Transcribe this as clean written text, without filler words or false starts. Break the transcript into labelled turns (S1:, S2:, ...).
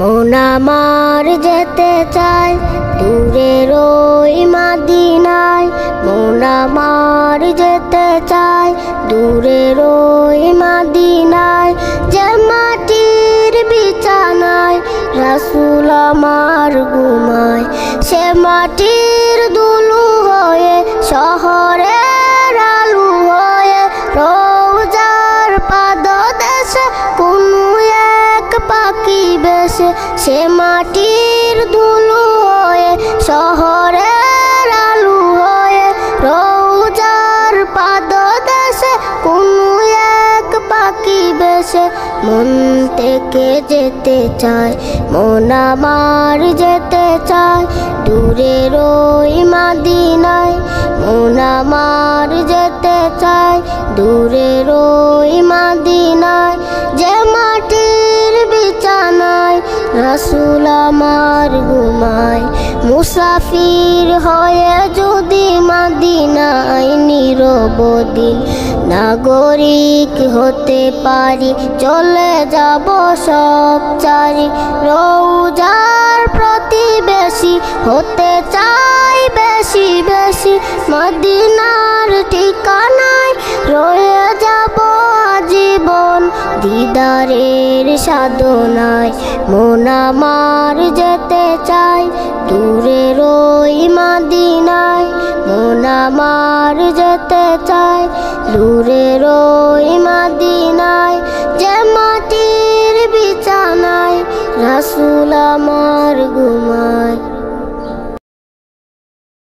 S1: মন আমার যেতে চায় দূরের ওই মদিনায়, মন আমার যেতে চায় দূরের ওই মদিনায়। যে মাটির বিছানায় রাসূল আমার ঘুমায়, সে মাটির দুলু হয়ে শহরের আলু হয়ে রওজার পাদদেশে কোনো এক পাখি বেশে, সে মাটির ধুলো হয়ে শহরের আলু হয়ে রওজার পাদদেশে কোনো এক পাখি বেশে। মন থেকে যেতে চায়, মন আমার যেতে চায় দূরের ওই মদিনায়, মন আমার যেতে চায় দূরের ওই মদিনায়। যে মাটির বিছানায় রাসূল আমার ঘুমায়, মুসাফির হয়ে যদি মদিনায় নিরবদিন নাগরিক হতে পারি, চলে যাব সব চারি। রওজার প্রতিবেশী হতে চাই বেশি বেশি, মদিনার ঠিকানায় রয়ে যাব আজীবন দিদারের সাধনায়। মন আমার যেতে চায় দূরের ওই মদিনায়, মন আমার যেতে চায় দূরের ওই মদিনায়। যে মাটির বিছানায় রাসূল আমার